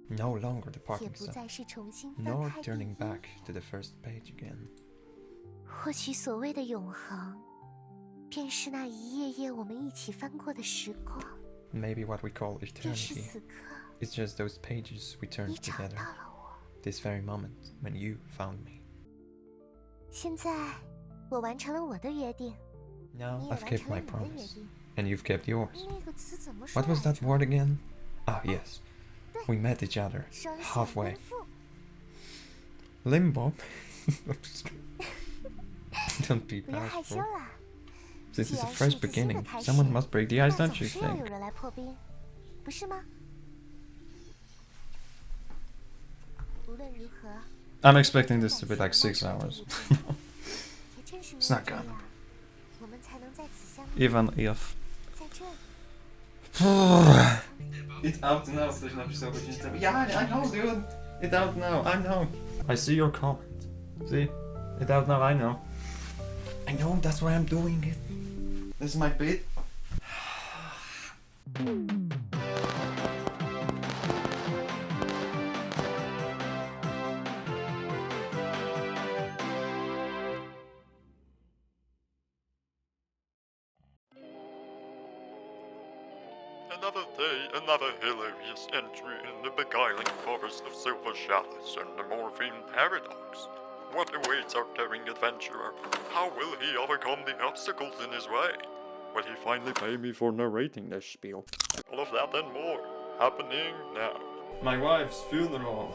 No longer departing south, nor turning back to the first page again. 或许所谓的永恒，便是那一页页我们一起翻过的时光。 Maybe what we call eternity is just those pages we turned together. This very moment when you found me. 现在我完成了我的约定， Now I've kept my promise, and you've kept yours. 那个词怎么说 What was that word again? Ah, yes. We met each other halfway. Limbo? Don't be 不要害羞 bashful. 啦。 This is 既 the 然是 first 一次新的 beginning. 开始， Someone must break the 那 ice, 总 don't you 是要有 think? 人来破冰，不是吗？无论如何， I'm expecting this to be like 6 hours. 也正是因为 It's 这 not 样 gonna. 我们才能在此相遇。 Even if. 在这里， It's out now, ktoś napisał godzinę temu. Yeah, I know, dude. It's out now, I know. I see your comment. See? It's out now, I know. I know, that's why I'm doing it. This is my bit. Another day, another hilarious entry in the beguiling Forest of Silver Shalotts and the Morphine Paradox. What awaits our daring adventurer? How will he overcome the obstacles in his way? Will he finally pay me for narrating this spiel? All of that and more, happening now. My wife's funeral.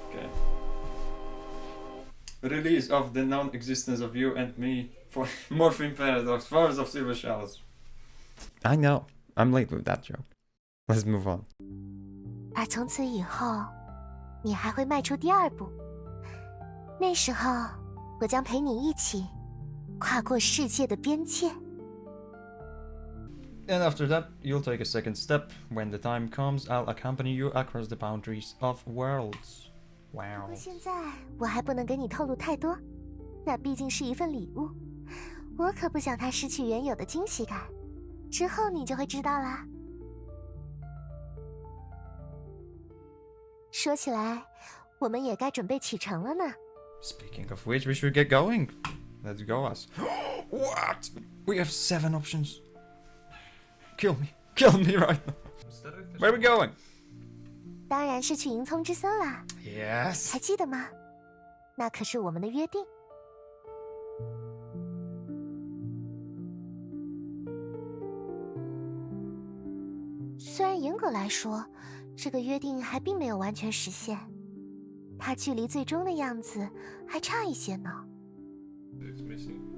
Okay. Release of the non-existence of you and me for Morphine Paradox, Forest of Silver Shalotts. I know. I'm late with that joke. Let's move on. 而从此以后，你还会迈出第二步。那时候，我将陪你一起跨过世界的边界。 And after that, you'll take a second step. When the time comes, I'll accompany you across the boundaries of worlds. 不 Wow. 过现在我还不能给你透露太多，那毕竟是一份礼物，我可不想它失去原有的惊喜感。之后你就会知道啦。说起来，我们也该准备启程了呢。 Speaking of which, we should get going. Let's go, us. What? We have 7 options. Kill me. Kill me right now. Where are we going? 当然是去银葱之森啦， Yes. 还记得吗？那可是我们的约定。虽然严格来说，这个约定还并没有完全实现，它距离最终的样子还差一些呢。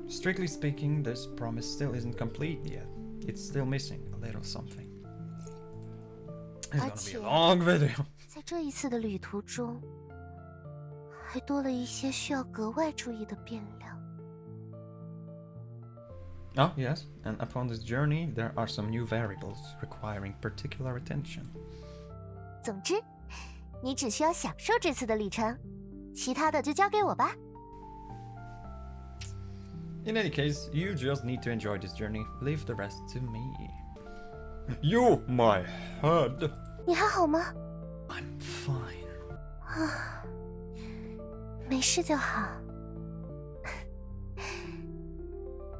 Strictly speaking, this promise still isn't complete yet. It's still missing a little something. It's gonna be a long video. 在这一次的旅途中，还多了一些需要格外注意的变量。 Oh, yes, and upon this journey, there are some new variables requiring particular attention. 总之，你只需要享受这次的旅程，其他的就交给我吧。 In any case, you just need to enjoy this journey. Leave the rest to me. You, my head. 你还好吗？ I'm fine. 啊，没事就好。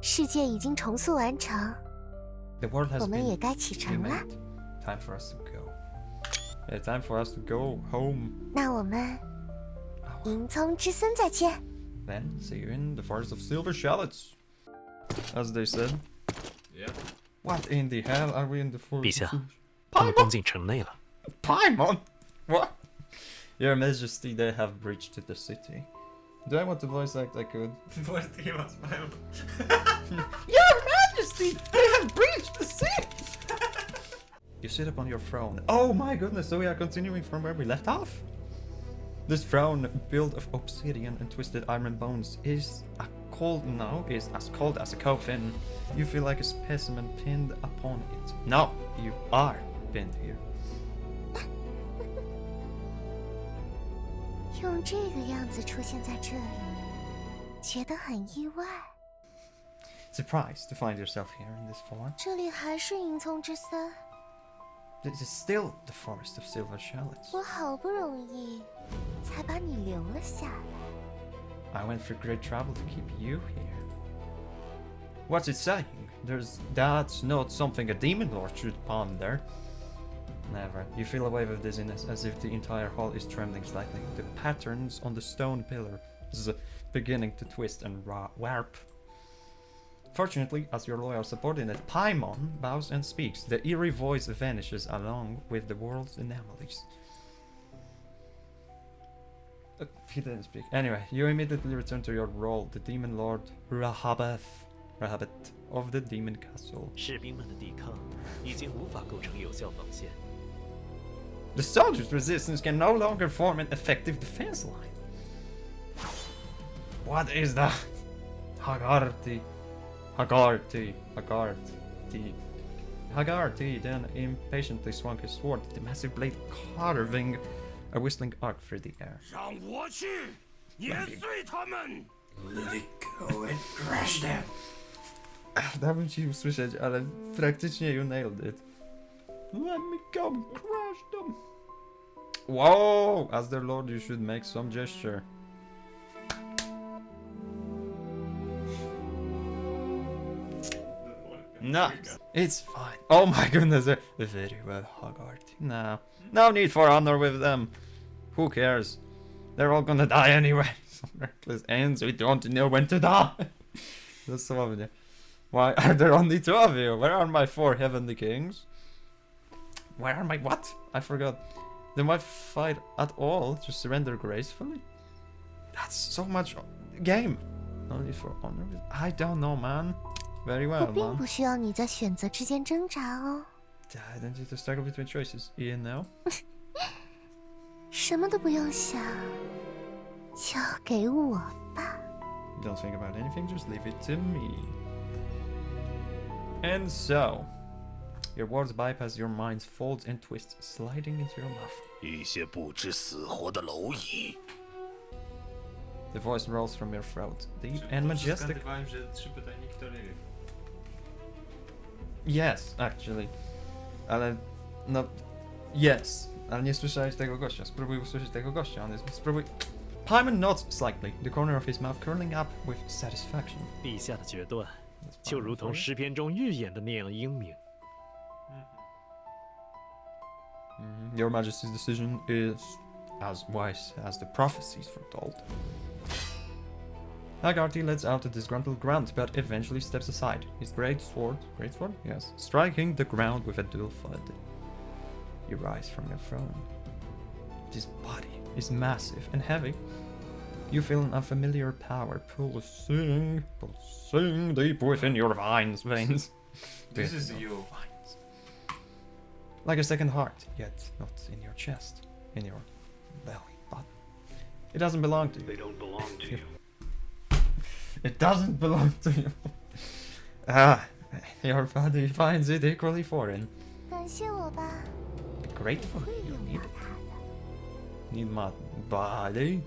世界已经重塑完成， The world has 我们也 been 该启程了。 remade. Time for us to go. Yeah, time for us to go home. 那我们银葱之森再见。 Then see you in the Forest of Silver Shalotts. As they said. Yeah. What in the hell are we in the forest? 陛下，他们攻进城内了。 Paimon? What? Your Majesty, they have breached the city. Do I want to voice act? I could. Your Majesty, they have breached the city! You sit upon your throne. Oh my goodness, so we are continuing from where we left off. This throne, built of obsidian and twisted iron bones, is as cold as a coffin. You feel like a specimen pinned upon it. No, you are pinned here. 用这个样子出现在这里，觉得很意外。 Surprised to find yourself here in this form. 这里还是银葱之森， this is still the Forest of Silver Shalotts. 我好不容易才把你留了下来。 I went through great trouble to keep you here. What's it saying? That's not something a demon lord should ponder. Never. You feel a wave of dizziness as if the entire hall is trembling slightly. The patterns on the stone pillar is beginning to twist and warp. Fortunately, as your loyal subordinate, Paimon bows and speaks. The eerie voice vanishes along with the world's anomalies. He didn't speak. Anyway, you immediately return to your role, the demon lord Rahabet of the demon castle. 士兵们的抵抗已经无法构成有效防线。 The soldiers' resistance can no longer form an effective defense line. What is that? Hagarty then impatiently swung his sword, the massive blade carving a whistling arc through the air. Let it go and crush them. Dałbym ci usłyszeć, ale praktycznie you nailed it. Let me go and crush them. Whoa! As their lord, you should make some gesture. Nice. It's fine. Oh my goodness. Very well, Hogarth. No need for honor with them. Who cares? They're all gonna die anyway. Some reckless ends. We don't know when to die. That's so obvious. Why are there only 2 of you? Where are my 4 heavenly kings? Where are my what? I forgot. Then why fight at all? Just surrender gracefully? That's so much game. No need for honor. I don't know, man. Very 我 well, 并 man. 不需要你在选择之间挣扎哦。 I don't need to struggle between choices. You know? 什么都不用想，交给我吧。 Don't think about anything, just leave it to me. And so, your words bypass your mind's folds and twists, sliding into your mouth. 一些不知死活的蝼蚁。 The voice rolls from your throat, deep and majestic. Yes, actually. Ale no... Yes. Ale nie słyszałeś tego gościa. Spróbuj usłyszeć tego gościa. On jest... Spróbuj... Paimon nods slightly, the corner of his mouth curling up with satisfaction. 陛下的决断，就如同诗篇中预演的那样英明。 Your Majesty's decision is as wise as the prophecies foretold. Hagarty lets out a disgruntled grunt, but eventually steps aside, his great sword, yes, striking the ground with a dual thud. You rise from your throne. His body is massive and heavy. You feel an unfamiliar power pulsing deep within your veins. This is you. Veins. Like a second heart, yet not in your chest, in your belly button. It doesn't belong to you. They don't belong to you. It doesn't belong to you. Your body finds it equally foreign. 感谢我吧， Be grateful. 会 You 用 need 到 it. 它的。 Need my body.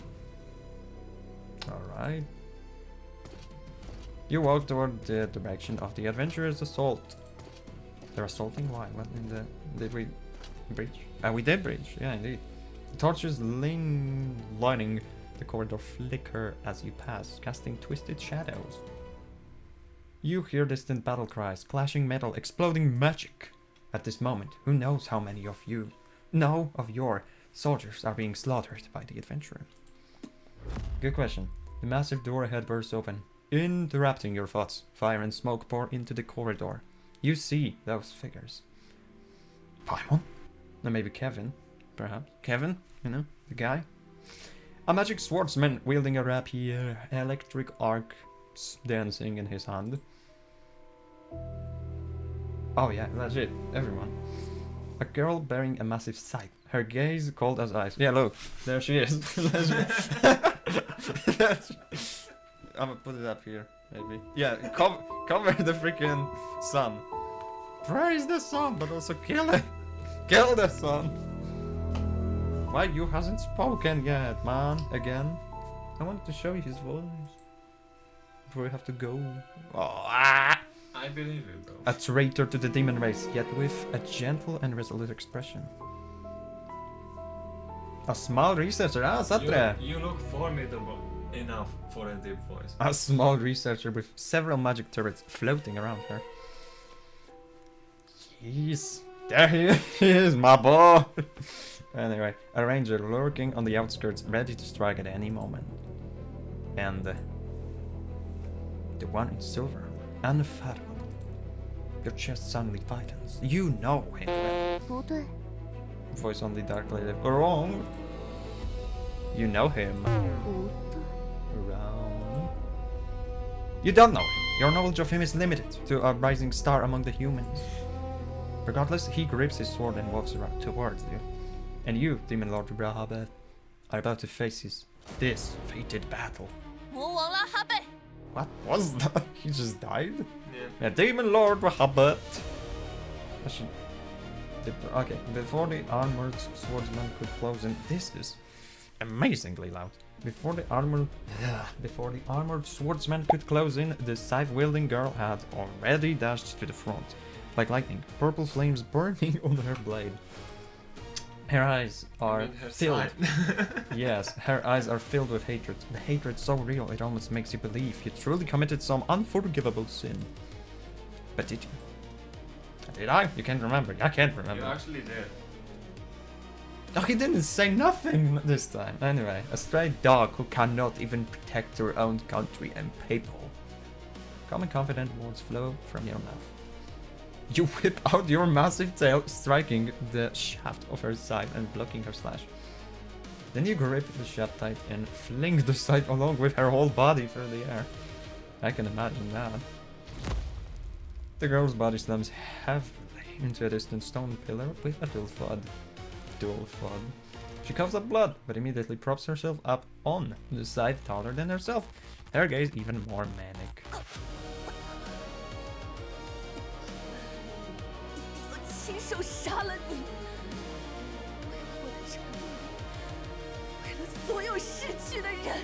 Alright. You walk toward the direction of the adventurers' assault. They're assaulting? Why? What in the... Did we breach? We did breach. Yeah, indeed. The torches lining the corridor flicker as you pass, casting twisted shadows. You hear distant battle cries, clashing metal, exploding magic. At this moment, who knows how many of your soldiers are being slaughtered by the adventurer? Good question. The massive door ahead bursts open, interrupting your thoughts. Fire and smoke pour into the corridor. You see those figures. Paimon? Or maybe Kevin, perhaps. Kevin, the guy. A magic swordsman wielding a rapier, electric arcs dancing in his hand. Oh yeah, legit, everyone. A girl bearing a massive scythe, her gaze cold as ice. Yeah, look, there she is. I'm gonna put it up here, maybe. Yeah, cover the freaking sun. Praise the sun, but also kill it. Kill the sun. Why you hasn't spoken yet, man? Again? I wanted to show you his voice. Before we have to go. Oh, ah! I believe it though. A traitor to the demon race, yet with a gentle and resolute expression. A small researcher, Satre! You look formidable enough for a deep voice. A small researcher with several magic turrets floating around her. Jeez, there he is, my boy! Anyway, a ranger lurking on the outskirts, ready to strike at any moment. And the one in silver, unfathomable. Your chest suddenly tightens. You know him well. 不对， Voice on the dark lady. Wrong. You know him. 不对， Wrong. You don't know him. Your knowledge of him is limited to a rising star among the humans. Regardless, he grips his sword and walks around towards you. And you, Demon Lord Rahabet, are about to face this fated battle. 魔王拉哈贝， What was that? He just died? Yeah. Demon Lord Rahabet. Okay, before the armored swordsman could close in, this is amazingly loud. Before the armored swordsman could close in, the scythe-wielding girl had already dashed to the front, like lightning, purple flames burning on her blade. Her eyes are filled. Yes, her eyes are filled with hatred. The hatred so real it almost makes you believe you truly committed some unforgivable sin. But did you? Did I? You can't remember. I can't remember. You actually did. Oh, he didn't say nothing this time. Anyway, a stray dog who cannot even protect her own country and people. Calm and confident words flow from your mouth. You whip out your massive tail, striking the shaft of her side and blocking her slash. Then you grip the shaft tight and fling the side along with her whole body through the air. I can imagine that. The girl's body slams heavily into a distant stone pillar with a dull thud. She coughs up blood, but immediately props herself up on the side taller than herself, her gaze even more manic. 我亲手杀了你，为了人民，为了所有逝去的人。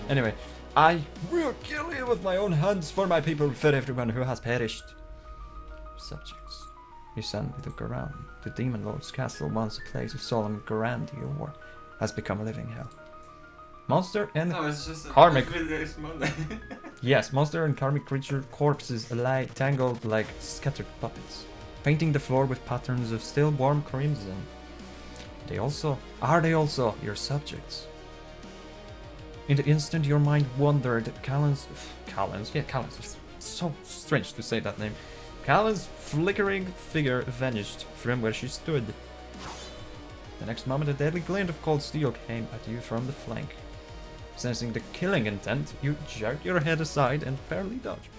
Anyway, I will kill you with my own hands for my people, for everyone who has perished. Subjects, you suddenly look around. The Demon Lord's castle, once a place of solemn grandeur, has become a living hell. Monster and No, it's just karmic. It's Monday. Yes, monster and karmic creature corpses lie tangled like scattered puppets, painting the floor with patterns of still warm crimson. They also your subjects? In the instant your mind wandered, Callan's, it's so strange to say that name. Callan's flickering figure vanished from where she stood. The next moment a deadly glint of cold steel came at you from the flank. Sensing the killing intent, you jerk your head aside and barely dodge.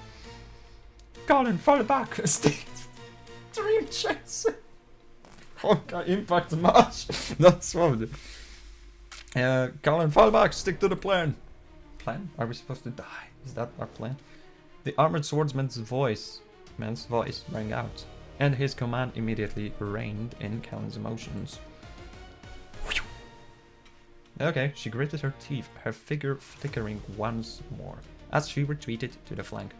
Callan, fall back! Dream chaser! Okay, impact much! That's what. Callan, fall back! Stick to the plan! Plan? Are we supposed to die? Is that our plan? The armored swordsman's voice rang out, and his command immediately reined in Callan's emotions. Okay, she gritted her teeth, her figure flickering once more, as she retreated to the flank.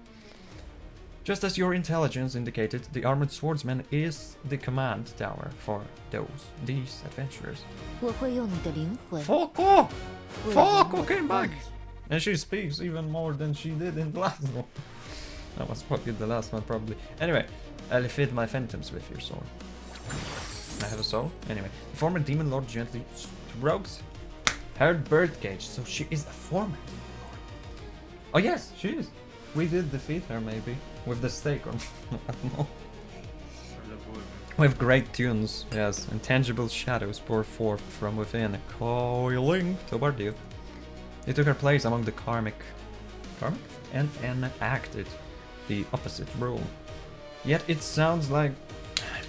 Just as your intelligence indicated, the armored swordsman is the command tower for these adventurers. 我会用你的灵魂。 Foko! Foko came back! And she speaks even more than she did in the last one. That was probably the last one, probably. Anyway, I'll feed my phantoms with your sword. I have a soul? Anyway, the former demon lord gently strokes her birdcage, so she is a former demon lord. Oh yes, she is. We did defeat her, maybe. With the stake, or I don't know. With great tunes, yes, and tangible shadows pour forth from within, coiling toward you. You took her place among the karmic? And enacted the opposite role. Yet it sounds like... I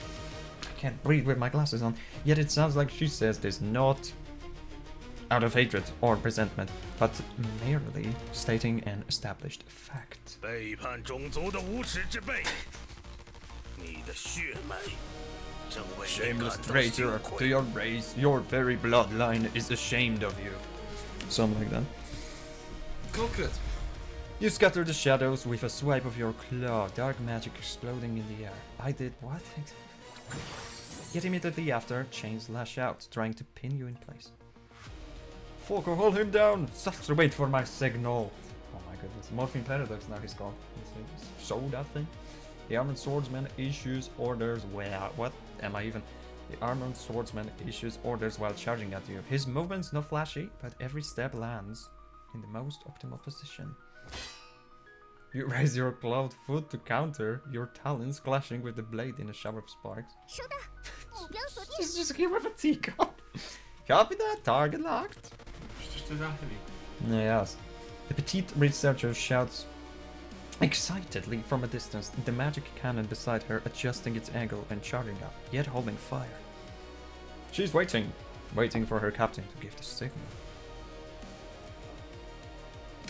can't breathe with my glasses on. Yet it sounds like she says this not out of hatred or resentment, but merely stating an established fact. 背叛种族的无耻之辈，你的血脉正为你 Shameless 感到 traitor 羞 to 愧。 your race, your very bloodline is ashamed of you. Something like that. Cooked. You scatter the shadows with a swipe of your claw, dark magic exploding in the air. I did what? Yet immediately after, chains lash out, trying to pin you in place. Falco, hold him down! Just wait for my signal! Oh my goodness, Morphine Paradox now he's gone. Show that thing. The armored swordsman issues orders. Well, what am I even? The armored swordsman issues orders while charging at you. His movement's not flashy, but every step lands in the most optimal position. You raise your gloved foot to counter, your talons clashing with the blade in a shower of sparks. She's just here with a teacup. Copy that, target locked. Just does that to me. Yes. The petite researcher shouts excitedly from a distance, the magic cannon beside her adjusting its angle and charging up, yet holding fire. She's waiting for her captain to give the signal.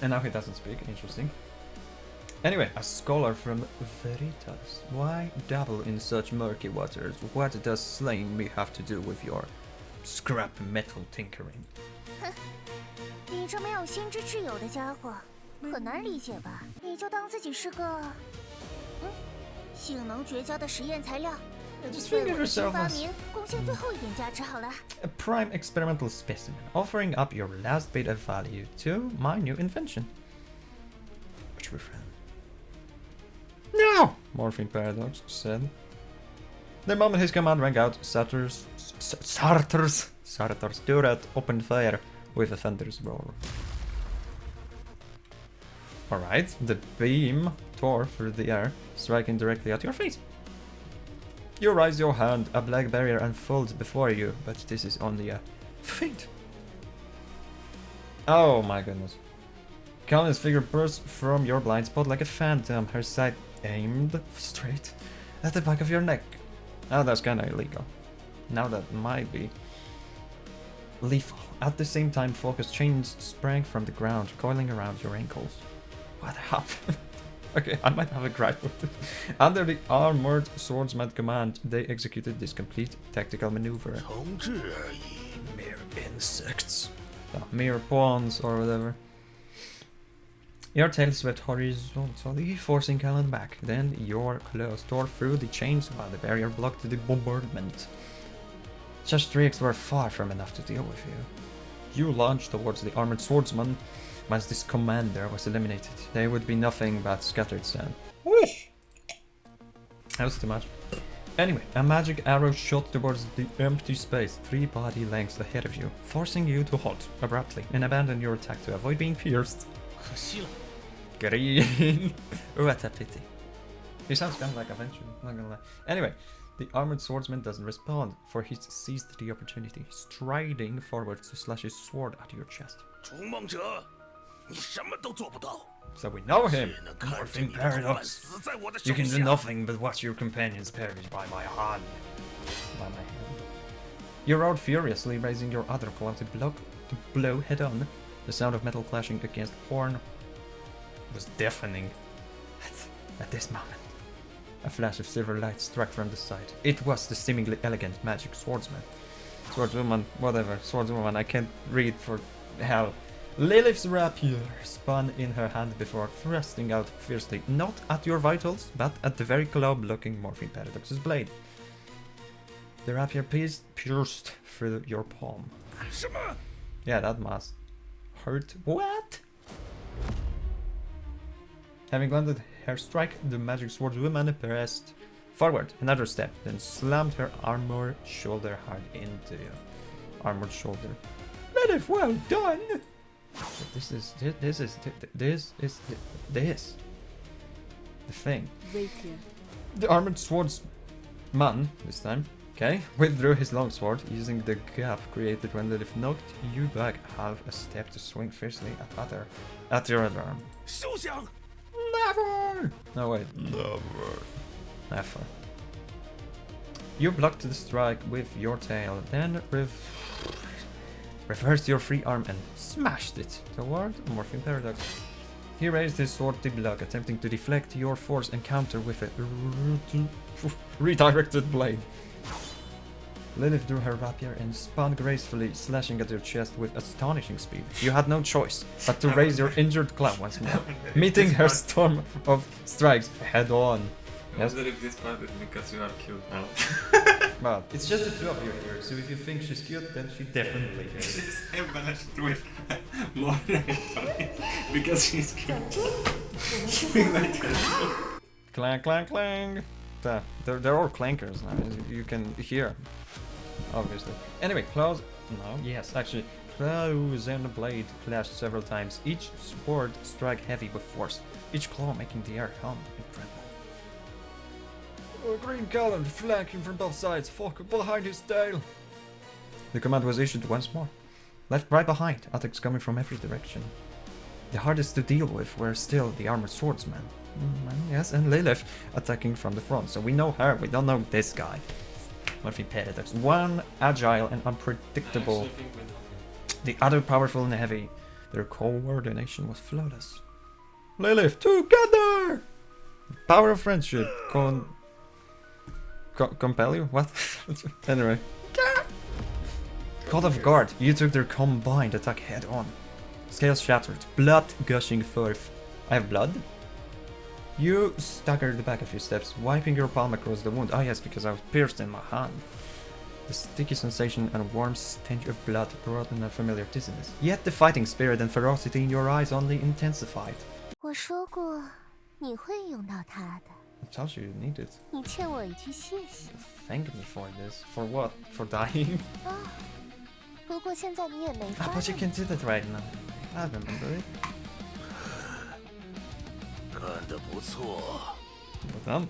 And now he doesn't speak, interesting. Anyway, a scholar from Veritas. Why dabble in such murky waters? What does slaying me have to do with your scrap metal tinkering? 你这没有心之挚友的家伙，很难理解吧？你就当自己是个，性能绝佳的实验材料，对我的新发明贡献最后一点价值好了。A prime experimental specimen, offering up your last bit of value to my new invention. A true friend. No! Morphine Paradox said. The moment his command rang out, Sartor's turret opened fire with a thunderous roar. Alright, the beam tore through the air, striking directly at your face. You raise your hand, a black barrier unfolds before you, but this is only a feint. Oh my goodness. Countless figure bursts from your blind spot like a phantom, her sight aimed straight at the back of your neck. Oh, that's kinda illegal. Now that might be lethal. At the same time, focus chains sprang from the ground, coiling around your ankles. What happened? Okay, I might have a gripe with it. Under the armored swordsman command, they executed this complete tactical maneuver. Mere insects. Mere pawns or whatever. Your tail swept horizontally, forcing Callan back. Then your claws tore through the chains while the barrier blocked the bombardment. Such tricks were far from enough to deal with you. You launched towards the armored swordsman. Once this commander was eliminated, they would be nothing but scattered sand. Whoosh! That was too much. Anyway, a magic arrow shot towards the empty space 3 body lengths ahead of you, forcing you to halt abruptly and abandon your attack to avoid being pierced. Green. What a pity. He sounds kind of like a venture, not gonna lie. Anyway, the armored swordsman doesn't respond, for he seized the opportunity, striding forward to slash his sword at your chest. So we know him. Morphine Paradox. You can do nothing but watch your companions perish by my hand. By my hand. You roared furiously, raising your other claw to blow head on. The sound of metal clashing against horn was deafening. At this moment, a flash of silver light struck from the side. It was the seemingly elegant magic swordsman. Swordswoman, whatever. Swordswoman, I can't read for hell. Lilith's rapier spun in her hand before thrusting out fiercely, not at your vitals, but at the very claw blocking Morphine Paradox's blade. The rapier pierced through your palm. Yeah, that must hurt. What? Having landed her strike, the magic swordswoman pressed forward another step, then slammed her armored shoulder hard into you. Armored shoulder. Lilith, well done! But this is the thing. The armored swordsman, this time, okay, withdrew his longsword, using the gap created when Lilith knocked you back half a step to swing fiercely at your other arm. Never! No wait. Never. You blocked the strike with your tail, then reversed your free arm and smashed it toward Morphine Paradox. He raised his sword to block, attempting to deflect your force and counter with a redirected blade. Lilith drew her rapier and spun gracefully, slashing at your chest with astonishing speed. You had no choice but to raise your injured claw once more, meeting her storm of strikes head on. Yes? I wonder if this part is because you are cute now. Well, it's just the two of you here, so if you think she's cute, then she definitely is. She's embellished with more because she's cute. Clang, clang, clang. They're all clankers now, as you can hear, obviously. Anyway, claws. No, yes, actually, claws and the blade clashed several times. Each sword struck heavy with force, each claw making the air hum and tremble. A green column flanking from both sides, Falk behind his tail. The command was issued once more. Left right behind, attacks coming from every direction. The hardest to deal with were still the armored swordsmen. Yes, and Lilith attacking from the front. So we know her, we don't know this guy. Murphy Paradox. One agile and unpredictable. The other powerful and heavy. Their coordination was flawless. Lilith, together! Power of friendship. Compel you? What? Anyway. Caught off guard, you took their combined attack head on. Scales shattered, blood gushing forth. I have blood? You staggered back a few steps, wiping your palm across the wound. Ah yes, because I was pierced in my hand. The sticky sensation and warm stench of blood brought in a familiar dizziness. Yet the fighting spirit and ferocity in your eyes only intensified. 我说过你会用到它的。 I told you you need it. 你欠我一句谢谢。 Thank me for this. For what? For dying? 啊，不过现在你也没法。 But you can do that right now. I remember it. 干得不错， Well done.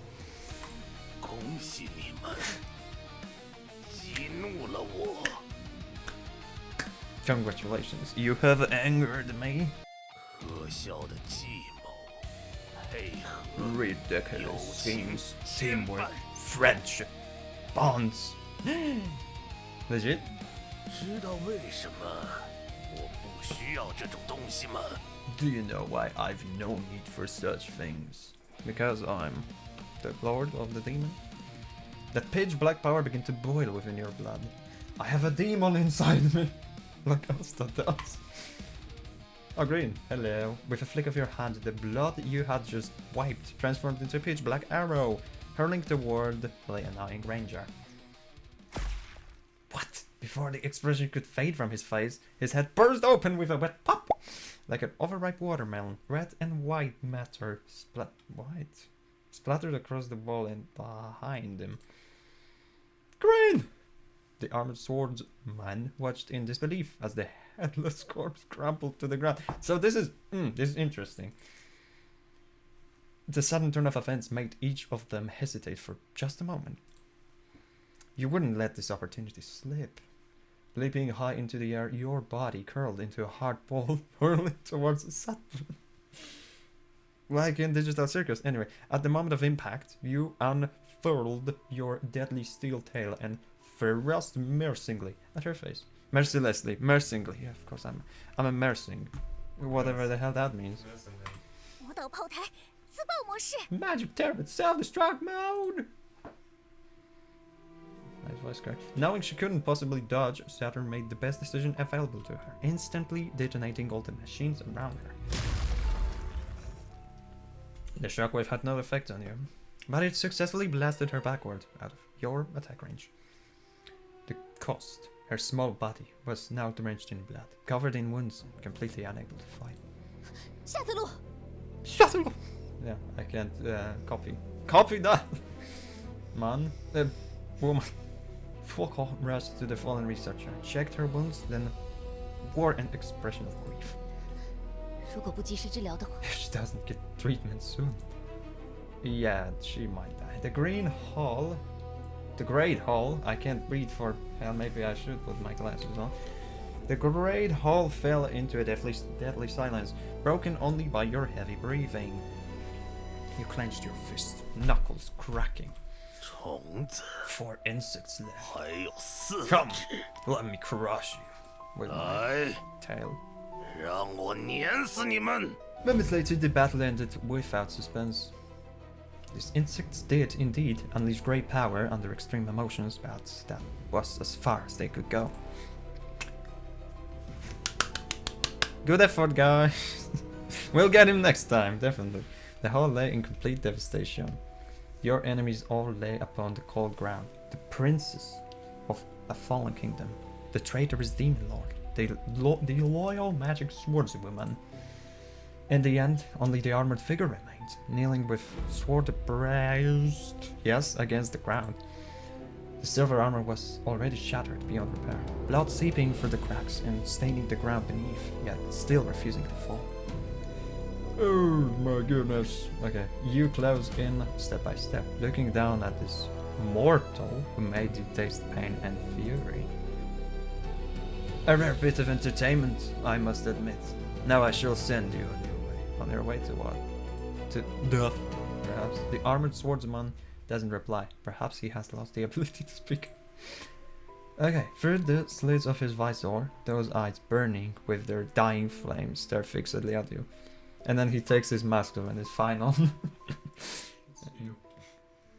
恭喜你们，激怒了我。 Congratulations, you have angered me. 可笑的计谋，配合 Ridiculous schemes, teamwork, friendship, bonds. Legit? 知道为什么我不需要这种东西吗？ Do you know why I've no need for such things? Because I'm the lord of the demon? The pitch black power began to boil within your blood. I have a demon inside me. Like Asta does. Oh, green. Hello. With a flick of your hand, the blood you had just wiped transformed into a pitch black arrow, hurling toward the annoying ranger. What? Before the expression could fade from his face, his head burst open with a wet pop! Like an overripe watermelon, red and white matter splattered across the wall and behind him. Green! The armored swordsman watched in disbelief as the headless corpse crumpled to the ground. So this is interesting. The sudden turn of events made each of them hesitate for just a moment. You wouldn't let this opportunity slip. Leaping high into the air, your body curled into a hard ball, hurling towards Saturn. Like in Digital Circus. Anyway, at the moment of impact, you unfurled your deadly steel tail and thrust mercilessly at her face. Mercilessly. Yeah, of course I'm a mersing. Whatever the hell that means. 魔导炮台自爆模式。 Magic Turret self-destruct mode! Nice voice crack. Knowing she couldn't possibly dodge, Saturn made the best decision available to her, instantly detonating all the machines around her. The shockwave had no effect on you, but it successfully blasted her backward out of your attack range. The cost, her small body, was now drenched in blood, covered in wounds, and completely unable to fight. 下次路。 Shut up! Yeah, I can't copy that! Man, woman. Fuck rushed to the fallen researcher, checked her wounds, then wore an expression of grief. 如果不及时治疗的话， If she doesn't get treatment soon. Yeah, she might die. The Great Hall, I can't read for hell, maybe I should put my glasses on. The Great Hall fell into a deadly silence, broken only by your heavy breathing. You clenched your fist, knuckles cracking. 虫子 4 insects left. 还有4 Come, 只， let me crush you with my 来， tail. 让我碾死你们！ Moments later, the battle ended without suspense. These insects did, indeed, unleash great power under extreme emotions, but that was as far as they could go. Good effort, guys. We'll get him next time, definitely. The whole lay in complete devastation. Your enemies all lay upon the cold ground. The princes of a fallen kingdom. The traitorous demon lord. The loyal magic swordswoman. In the end, only the armored figure remained, kneeling with sword abreast, yes, against the ground. The silver armor was already shattered beyond repair, blood seeping through the cracks and staining the ground beneath, yet still refusing to fall. Oh my goodness. Okay, you close in step by step, looking down at this mortal who made you taste pain and fury. A rare bit of entertainment, I must admit. Now I shall send you on your way to what? To death, perhaps. The armored swordsman doesn't reply. Perhaps he has lost the ability to speak. Okay, through the slits of his visor, those eyes burning with their dying flames stare fixedly at you. And then he takes his mask off and is fine on.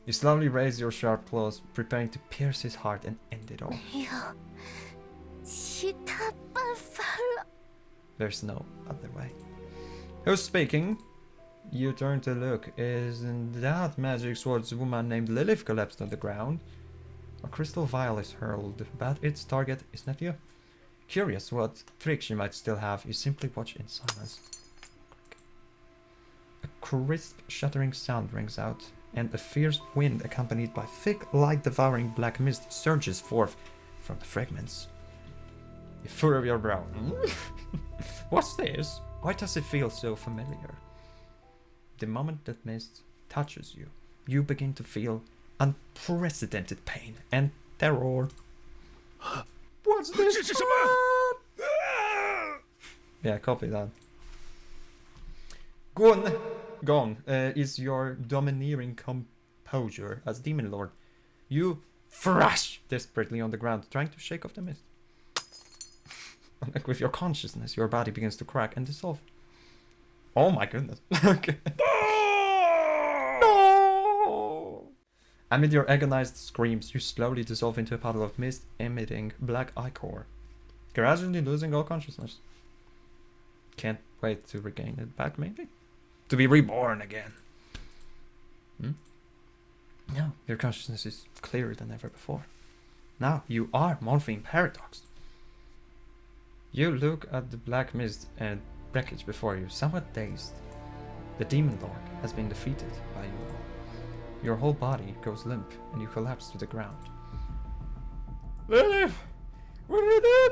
You slowly raise your sharp claws, preparing to pierce his heart and end it all. 没有其他办法了。 There's no other way. Who's speaking? You turn to look. Isn't that magic swordswoman named Lilith collapsed on the ground? A crystal vial is hurled, but its target is not you. Curious what tricks you might still have, you simply watch in silence. A crisp, shattering sound rings out, and a fierce wind accompanied by thick, light-devouring black mist surges forth from the fragments. You furrow your brow. What's this? Why does it feel so familiar? The moment that mist touches you, you begin to feel unprecedented pain and terror. What's this? Yeah, copy that. Gone is your domineering composure as Demon Lord. You thrash desperately on the ground, trying to shake off the mist. Like with your consciousness, your body begins to crack and dissolve. Oh my goodness. Okay. No! Amid your agonized screams, you slowly dissolve into a puddle of mist, emitting black ichor, gradually losing all consciousness. Can't wait to regain it back, maybe? To be reborn again. No, your consciousness is clearer than ever before. Now you are Morphine Paradox. You look at the black mist and wreckage before you, somewhat dazed. The Demon Lord has been defeated by you all. Your whole body goes limp and you collapse to the ground. Lilith! What did you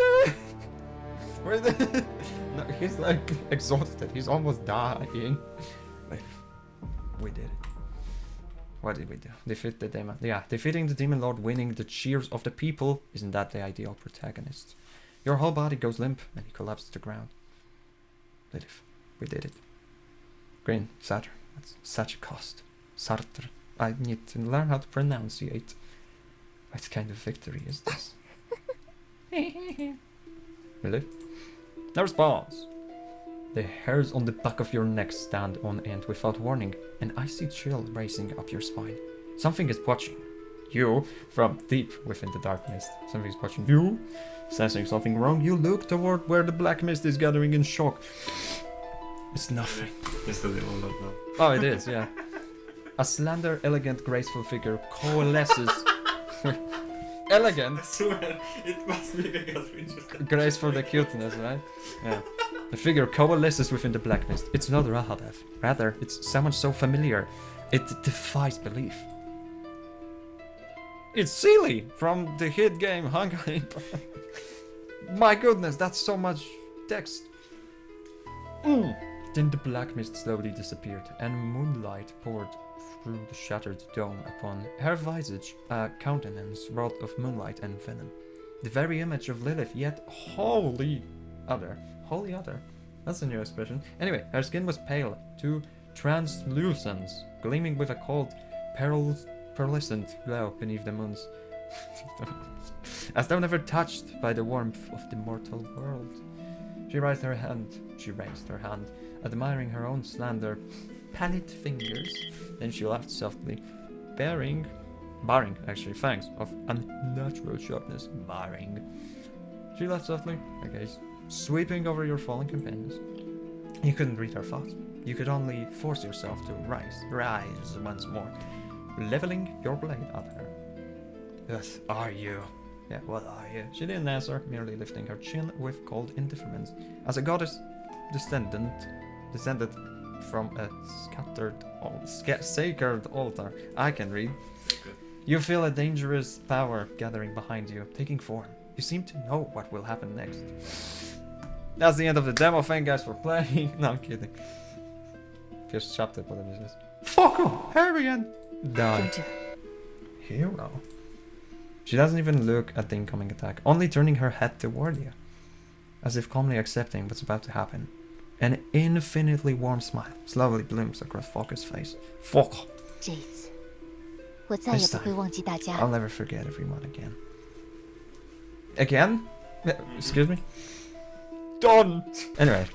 do? No, he's like exhausted. He's almost dying. We did it. What did we do? Defeat the demon. Yeah, defeating the Demon Lord, winning the cheers of the people. Isn't that the ideal protagonist? Your whole body goes limp and you collapse to the ground. Lilith, we did it. Green, Sartre. That's such a cost. Sartre. I need to learn how to pronunciate. What kind of victory is this? Lilith? No response. The hairs on the back of your neck stand on end without warning, an icy chill racing up your spine. Something is watching you from deep within the dark mist. Something's watching you. Sensing something wrong, you look toward where the black mist is gathering in shock. It's nothing. It's the little one now. Oh, it is, yeah. A slender, elegant, graceful figure coalesces. Elegant. I swear, it must be because we just... Grace for the cuteness, right? Yeah. The figure coalesces within the black mist. It's not Rahadev. Rather, it's someone so familiar, it defies belief. It's Seely from the hit game Hunger. My goodness, that's so much text. Then the black mist slowly disappeared, and moonlight poured through the shattered dome upon her visage, a countenance wrought of moonlight and venom. The very image of Lilith, yet wholly other. Wholly other. That's a new expression. Anyway, her skin was pale, to translucence, gleaming with a cold, pearlescent glow beneath the moons. As though never touched by the warmth of the mortal world. She raised her hand, admiring her own slender pallid fingers. Then she laughed softly, barring actually fangs of unnatural sharpness. Barring. She laughed softly, okay, sweeping over your fallen companions. You couldn't read her thoughts. You could only force yourself to rise once more, leveling your blade at her. What are you? Yeah, what are you? She didn't answer, merely lifting her chin with cold indifference. As a goddess descended from a sacred altar. I can read. You feel a dangerous power gathering behind you, taking form. You seem to know what will happen next. That's the end of the demo. Thank you guys for playing. No, I'm kidding. First chapter, whatever it is. Fuck off! Hurry and die. Hero. She doesn't even look at the incoming attack, only turning her head toward you, as if calmly accepting what's about to happen. An infinitely warm smile slowly blooms across Falker's face. Fuck. 这一次，我再也不会忘记大家。 I'll never forget everyone again. Again? Excuse me? Don't! Anyway,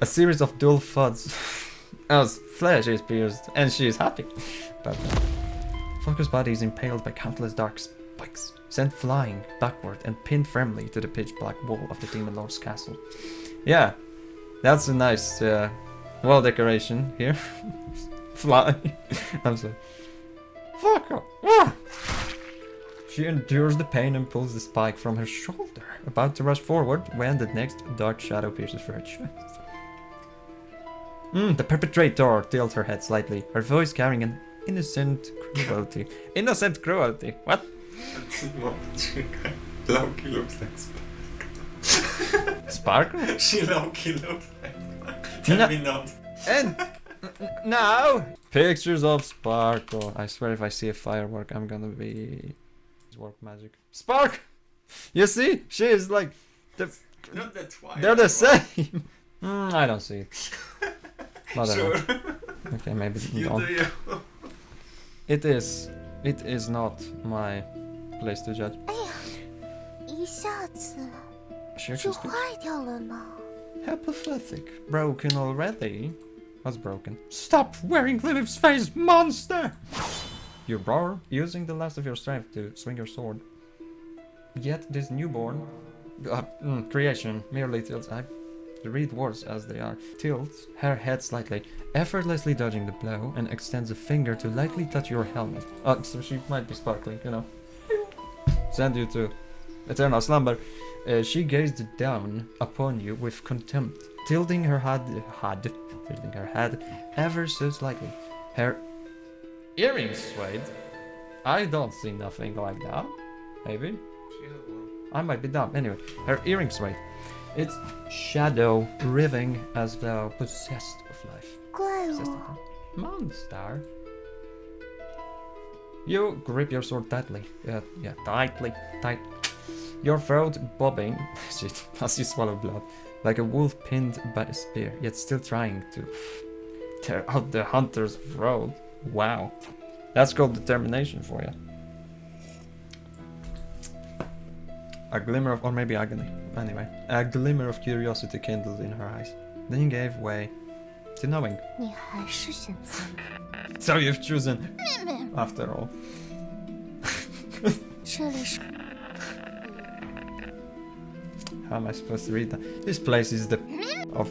a series of dull thuds as flesh is pierced, and she is happy about that. Falker's body is impaled by countless dark spikes, sent flying backward and pinned firmly to the pitch black wall of the Demon Lord's castle. Yeah, that's a nice wall decoration here. Fly. I'm sorry. Fuck off. Ah! She endures the pain and pulls the spike from her shoulder, about to rush forward when the next dark shadow pierces through her chest. The perpetrator tilts her head slightly, her voice carrying an innocent cruelty. Innocent cruelty? What? Loki looks like Sparkle? She Loki looks like Tell me not. And now pictures of Sparkle. I swear if I see a firework I'm gonna be work magic. Spark! You see? She is like Not that twice. they're the same. I don't see it. Whatever. Sure. Okay, maybe You don't. do you. It is not my place to judge. 一下子 Sure, 就 she's good. 坏掉了呢。 How pathetic. Broken already? What's broken? Stop wearing Lilith's face, monster! You roar, using the last of your strength to swing your sword. Yet this newborn creation merely tilts. I read words as they are. Tilts her head slightly, effortlessly dodging the blow, and extends a finger to lightly touch your helmet. Oh, so she might be sparkling, you know. Send you to eternal slumber. She gazed down upon you with contempt, tilting her head ever so slightly. Her earrings swayed. I don't see nothing like that. Maybe. I might be dumb. Anyway, her earrings swayed. Its shadow writhing as though possessed of life. 怪 Possessed 物， of monster. You grip your sword tightly. Tight. Your throat bobbing shit, as you swallow blood, like a wolf pinned by a spear, yet still trying to tear out the hunter's throat. Wow. That's called determination for you. A glimmer of, or maybe agony. Anyway, a glimmer of curiosity kindled in her eyes. Then gave way to knowing. 你还是选择了 So you've chosen, after all. 这里是 How am I supposed to read that? This place is the of.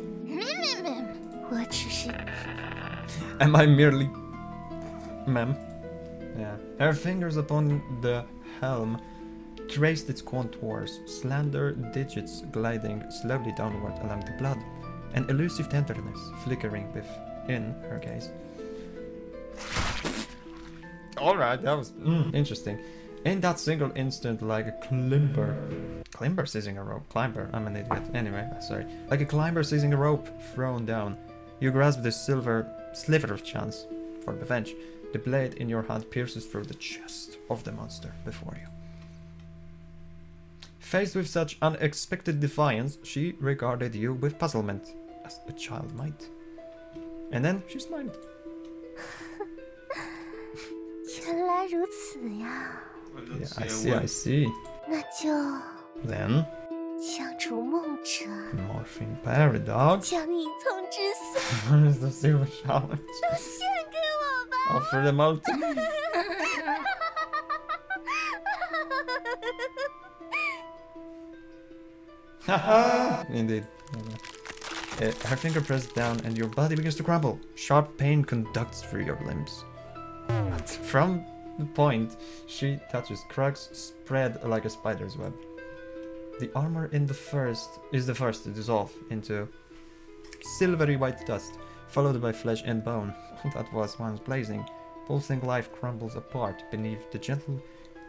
我只是 Am I merely, ma'am? Yeah. Her fingers upon the helm traced its contours, slender digits gliding slowly downward along the blood, an elusive tenderness flickering within her gaze. Alright, that was interesting. In that single instant, like a climber seizing a rope. Climber, I'm an idiot. Anyway, sorry. Like a climber seizing a rope thrown down, you grasp the sliver of chance for revenge. The blade in your hand pierces through the chest of the monster before you. Faced with such unexpected defiance, she regarded you with puzzlement, as a child might. And then she smiled. 原来如此呀， Yeah, I see. 那就 Then 将逐梦者， Morphine paradox. 将隐藏之死 Forest of Silver Shalotts. 都献给我吧。 Offer them all to me. Haha! Indeed. Her finger presses down and your body begins to crumble. Sharp pain conducts through your limbs. From the point she touches, cracks spread like a spider's web. The armor is the first to dissolve into silvery white dust, followed by flesh and bone that was once blazing. Pulsing life crumbles apart beneath the gentle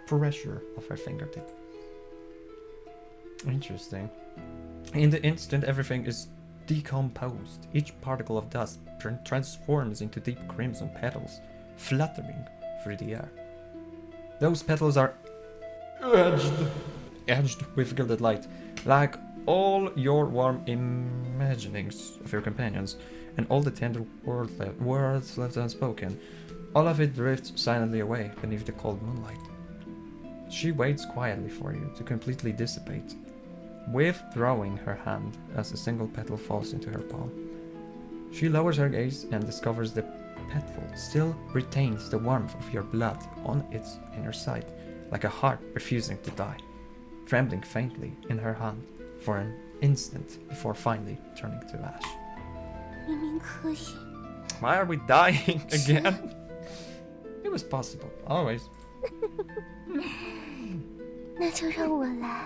pressure of her fingertip. Interesting. In the instant, everything is decomposed. Each particle of dust transforms into deep crimson petals, fluttering through the air. Those petals are edged with gilded light, like all your warm imaginings of your companions, and all the tender words left unspoken. All of it drifts silently away beneath the cold moonlight. She waits quietly for you to completely dissipate, withdrawing her hand as a single petal falls into her palm. She lowers her gaze and discovers the petal still retains the warmth of your blood on its inner side, like a heart refusing to die, trembling faintly in her hand for an instant before finally turning to ash. 明明可以， Why are we dying again? It was possible, always. 那就让我来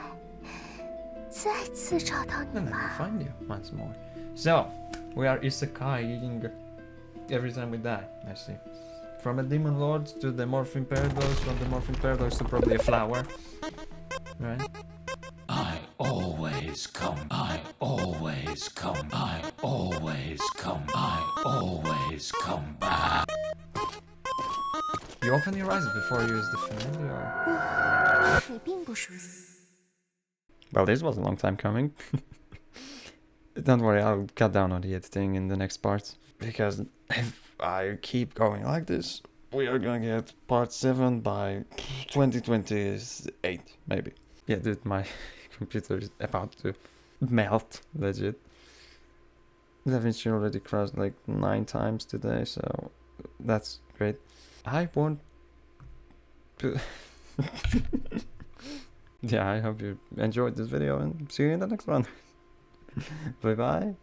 再次找到你 And let me 吧。 find you once more. So, we are isekaiing every time we die, I see. From a demon lord to the morphine paradox, from the morphine paradox to probably a flower. Right? I always come. I always come. I always come. I always come back. You open your eyes before you use the familiar. 你并不熟悉。 Well, this was a long time coming. Don't worry, I'll cut down on the editing in the next parts. Because if I keep going like this, we are gonna get part 7 by 2028, maybe. Yeah, dude, my computer is about to melt, legit. DaVinci already crashed like 9 times today, so that's great. I want to... Yeah, I hope you enjoyed this video and see you in the next one. Bye bye.